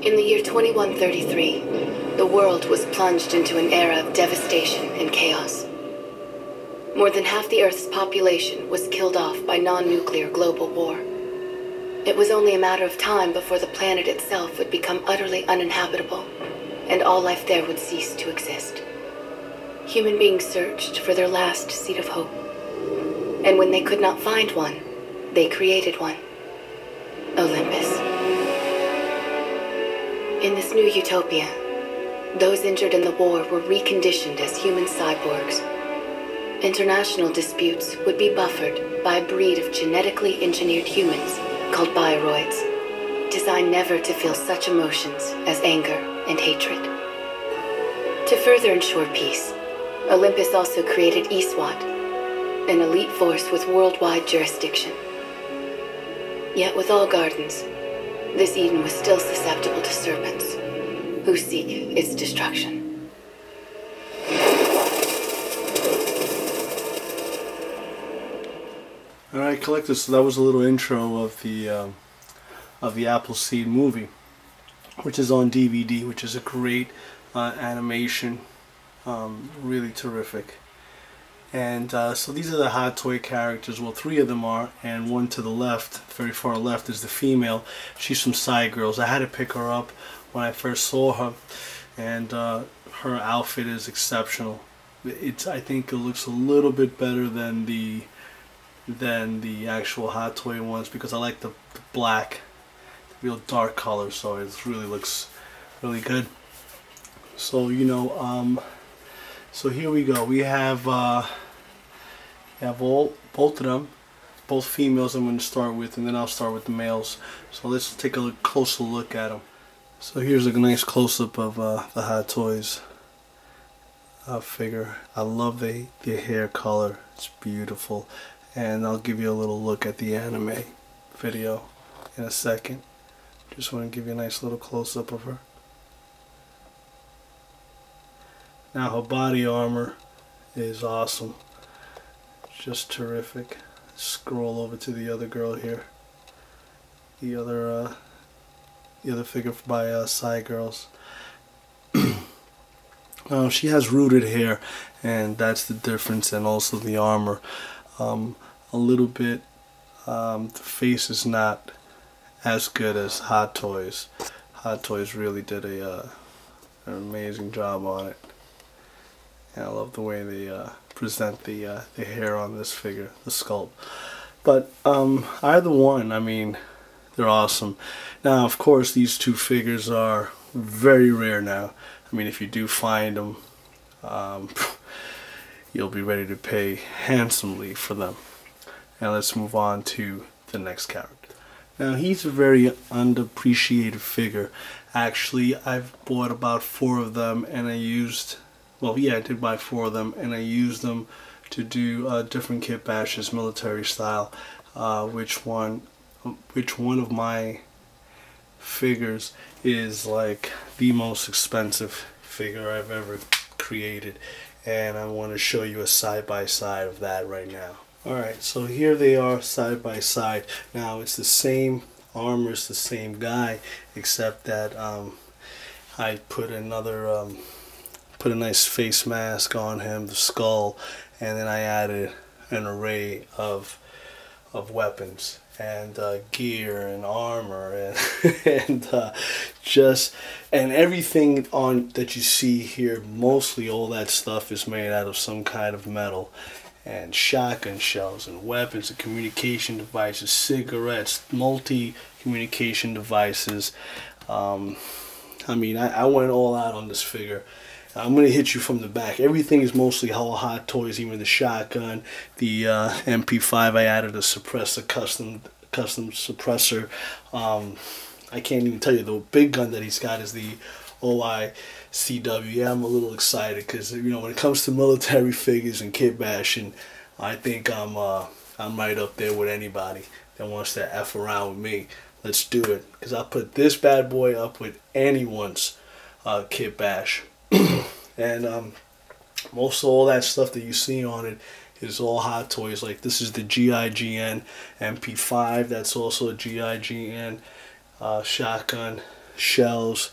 In the year 2133, the world was plunged into an era of devastation and chaos. More than half the Earth's population was killed off by non-nuclear global war. It was only a matter of time before the planet itself would become utterly uninhabitable, and all life there would cease to exist. Human beings searched for their last seed of hope. And when they could not find one, they created one. Olympus. In this new utopia, those injured in the war were reconditioned as human cyborgs. International disputes would be buffered by a breed of genetically engineered humans called bioroids, designed never to feel such emotions as anger and hatred. To further ensure peace, Olympus also created ESWAT, an elite force with worldwide jurisdiction. Yet with all gardens, this Eden was still susceptible to serpents, who seek its destruction. Alright, collectors, so that was a little intro of the Appleseed movie, which is on DVD, which is a great animation, really terrific. And so these are the Hot Toy characters. Well, 3 of them are, and one to the left, very far left, is the female. She's from Side Girls. I had to pick her up when I first saw her, and her outfit is exceptional. I think it looks a little bit better than the actual Hot Toy ones, because I like the black, the real dark color, so it really looks really good. So so here we go. We have both of them, both females I'm going to start with, and then I'll start with the males. So let's take a closer look at them. So here's a nice close-up of the Hot Toys figure. I love the hair color. It's beautiful. And I'll give you a little look at the anime video in a second. Just want to give you a nice little close-up of her. Now her body armor is awesome. Just terrific. Scroll over to the other girl here. The other figure by Side Girls. She has rooted hair, and that's the difference, and also the armor. A little bit, the face is not as good as Hot Toys. Hot Toys really did an amazing job on it. And I love the way they present the hair on this figure, the sculpt. But either one, I mean, they're awesome. Now, of course, these 2 figures are very rare now. I mean, if you do find them, you'll be ready to pay handsomely for them. Now let's move on to the next character. Now he's a very underappreciated figure. Actually, I've bought about 4 of them, and I used, well, yeah, I did buy 4 of them, and I used them to do different Kitbashes, military style. Which one of my figures is like the most expensive figure I've ever created, and I want to show you a side-by-side of that right now. Alright, so here they are side by side. Now it's the same armor, it's the same guy, except that I put another put a nice face mask on him, the skull, and then I added an array of weapons and gear and armor and and everything on that you see here. Mostly all that stuff is made out of some kind of metal. And shotgun shells and weapons and communication devices, cigarettes, multi-communication devices. I mean, I went all out on this figure. I'm going to hit you from the back. Everything is mostly all Hot Toys, even the shotgun, the MP5. I added a suppressor, custom suppressor. I can't even tell you, the big gun that he's got is the OICW. Yeah, I'm a little excited because, you know, when it comes to military figures and kit bashing, I think I'm right up there with anybody that wants to F around with me. Let's do it, because I'll put this bad boy up with anyone's kit bash. And most of all that stuff that you see on it is all Hot Toys. Like this is the GIGN MP5. That's also a GIGN shotgun. shells.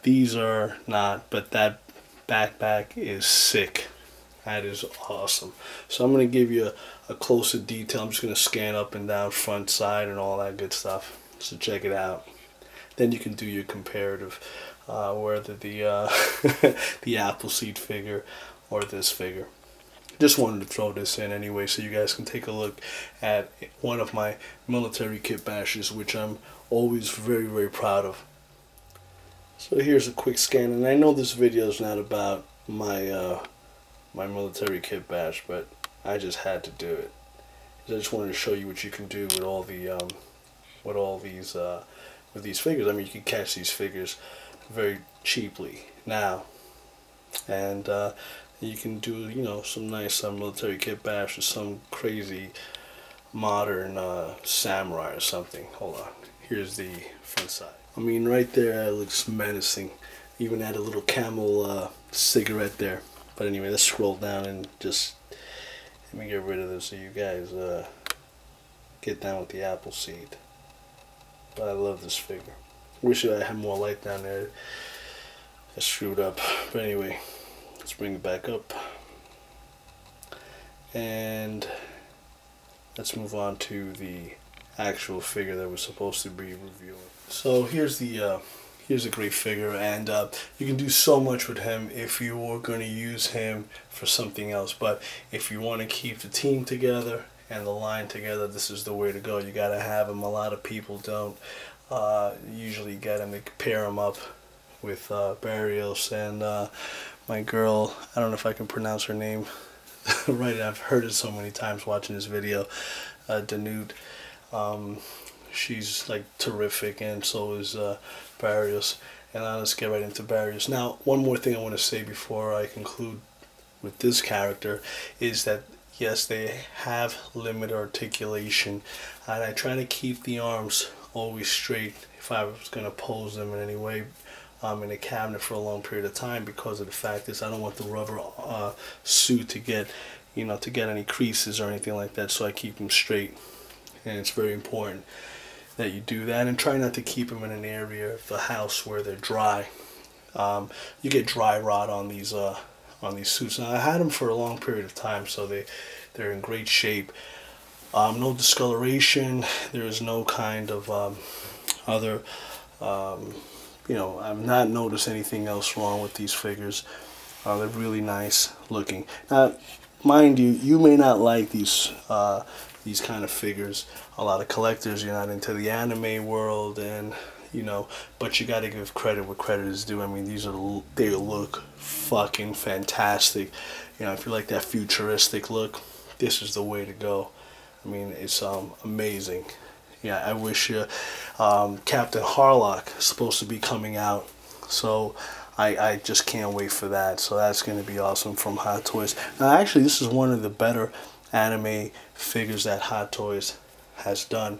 These are not, but that backpack is sick. That is awesome. So I'm going to give you a closer detail. I'm just going to scan up and down, front, side, and all that good stuff. So check it out. Then you can do your comparative, whether the the Appleseed figure or this figure. Just wanted to throw this in anyway so you guys can take a look at one of my military Kitbashes, which I'm always very, very proud of. So here's a quick scan, and I know this video is not about my my military Kitbash, but I just had to do it. I just wanted to show you what you can do with all the with these figures. I mean, you can catch these figures very cheaply now, and you can do, you know, some nice military Kitbash with some crazy modern samurai or something. Hold on, here's the front side. I mean, right there it looks menacing. Even had a little camel cigarette there. But anyway, let's scroll down and just let me get rid of this so you guys get down with the Appleseed. But I love this figure. Wish I had more light down there. I screwed up. But anyway, let's bring it back up. And let's move on to the actual figure that we're supposed to be reviewing. So here's a great figure, and you can do so much with him if you were going to use him for something else. But if you want to keep the team together and the line together, this is the way to go. You got to have him. A lot of people don't usually get him. They pair him up with Barrios and my girl. I don't know if I can pronounce her name right. I've heard it so many times watching this video. Danute. She's like terrific, and so is Barrios. And now let's get right into Barrios. Now, one more thing I want to say before I conclude with this character is that yes, they have limited articulation, and I try to keep the arms always straight if I was going to pose them in any way in a cabinet for a long period of time, because of the fact is I don't want the rubber suit to get, you know, to get any creases or anything like that, so I keep them straight. And it's very important that you do that, and try not to keep them in an area of the house where they're dry. You get dry rot on these suits. Now I had them for a long period of time, so they're in great shape. No discoloration. There is no kind of other you know, I've not noticed anything else wrong with these figures. They're really nice looking. Now mind you, you may not like these kind of figures. A lot of collectors, you're not into the anime world, and you know, but you got to give credit where credit is due. I mean, they look fucking fantastic. You know, if you like that futuristic look, this is the way to go. I mean, it's amazing. Yeah, I wish Captain Harlock is supposed to be coming out, so I just can't wait for that. So that's going to be awesome from Hot Toys. Now actually, this is one of the better anime figures that Hot Toys has done,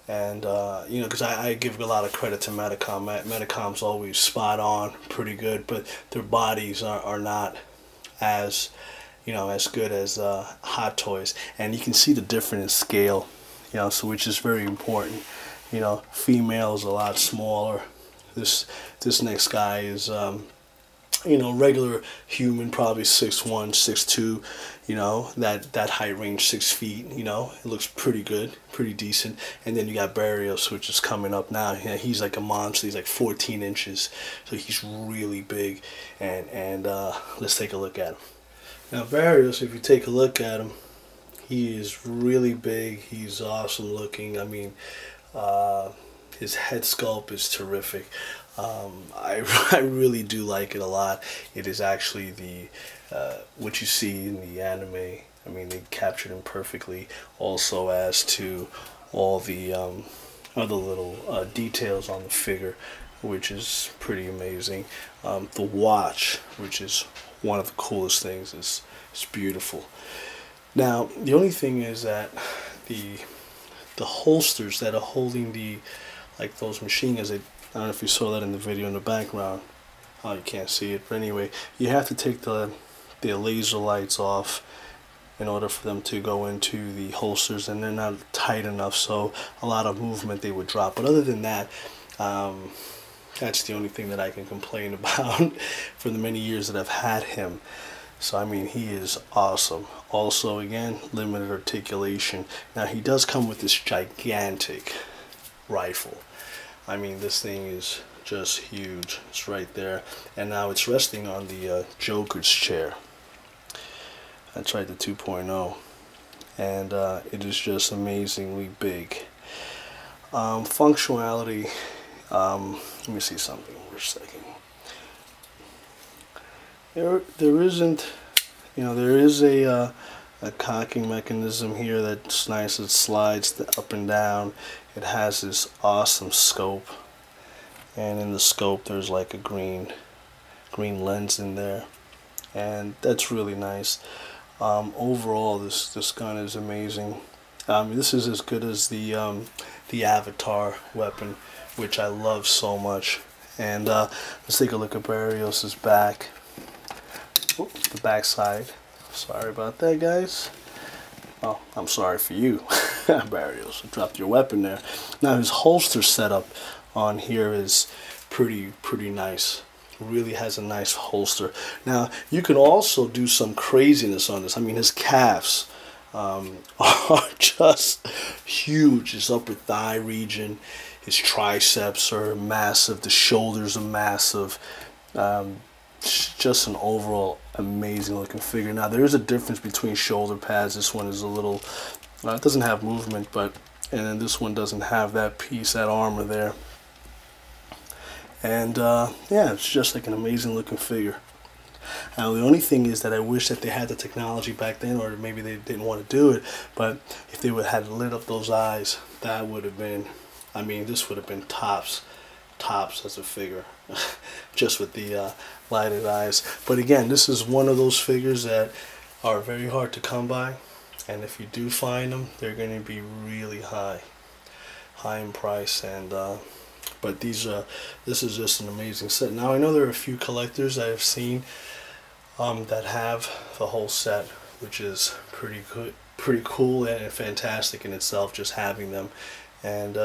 and you know, because I give a lot of credit to Medicom. Medicom's always spot on, pretty good, but their bodies are not as, you know, as good as Hot Toys, and you can see the difference in scale, you know, so which is very important. You know, female is a lot smaller. This next guy is you know, regular human, probably 6'1", 6'2", you know, that height range, 6 feet, you know, it looks pretty good, pretty decent. And then you got Barrios, which is coming up now. You know, he's like a monster. He's like 14 inches, so he's really big. And let's take a look at him. Now Barrios, if you take a look at him, he is really big. He's awesome looking. I mean, his head sculpt is terrific. I really do like it a lot. It is actually the what you see in the anime. I mean, they captured him perfectly. Also, as to all the other little details on the figure, which is pretty amazing. The watch, which is one of the coolest things, is beautiful. Now, the only thing is that the holsters that are holding the, like those machine guns, I don't know if you saw that in the video in the background. Oh, you can't see it, but anyway, you have to take the laser lights off in order for them to go into the holsters, and they're not tight enough, so a lot of movement they would drop. But other than that, That's the only thing that I can complain about for the many years that I've had him. So I mean, he is awesome. Also, again, limited articulation. Now he does come with this gigantic rifle. I mean, this thing is just huge. It's right there, and now it's resting on the Joker's chair. That's right, the 2.0, and it is just amazingly big. Functionality. Let me see something for a second. There isn't, you know, there is a cocking mechanism here that's nice. It slides up and down. It has this awesome scope, and in the scope there's like a green lens in there, and that's really nice. Overall, this gun is amazing. This is as good as the Avatar weapon, which I love so much. And let's take a look at Barrios' back. Oh, the back side. Sorry about that, guys. Oh, I'm sorry for you, Barrios. I dropped your weapon there. Now his holster setup on here is pretty nice. Really has a nice holster. Now you can also do some craziness on this. I mean, his calves are just huge. His upper thigh region, his triceps are massive, the shoulders are massive. Just an overall amazing looking figure. Now there is a difference between shoulder pads. This one is a little, it doesn't have movement, and then this one doesn't have that piece, that armor there. And yeah, it's just like an amazing looking figure. Now the only thing is that I wish that they had the technology back then, or maybe they didn't want to do it, but if they would have lit up those eyes, that would have been, I mean, this would have been tops as a figure, just with the lighted eyes. But again, this is one of those figures that are very hard to come by, and if you do find them, they're going to be really high in price. And but this is just an amazing set. Now I know there are a few collectors I have seen that have the whole set, which is pretty cool and fantastic in itself, just having them. And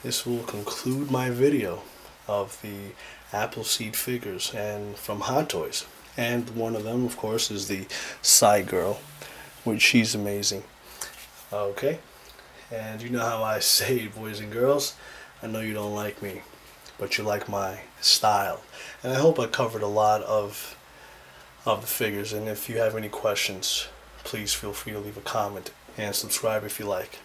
this will conclude my video of the Appleseed figures and from Hot Toys. And one of them, of course, is the Side Girl, which she's amazing. Okay, and you know how I say, boys and girls, I know you don't like me, but you like my style. And I hope I covered a lot of the figures. And if you have any questions, please feel free to leave a comment and subscribe if you like.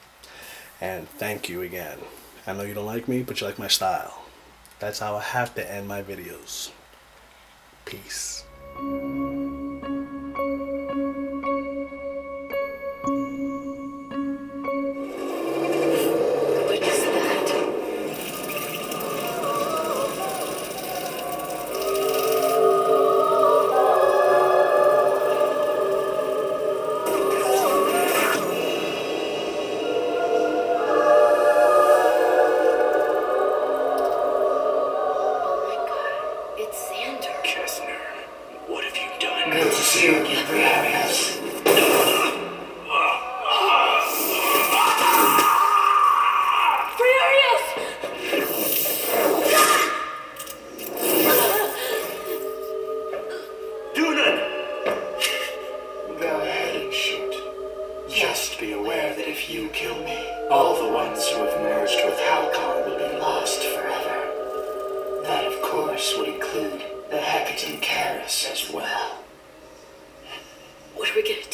And thank you again. I know you don't like me, but you like my style. That's how I have to end my videos. Peace. What is that? Good to see you again, Barrios. Do none! Go ahead and shoot. Just be aware that if you kill me, all the ones who have merged with Halcon will be lost forever. That, of course, would include the Hecaton Karis as well. What are we gonna do?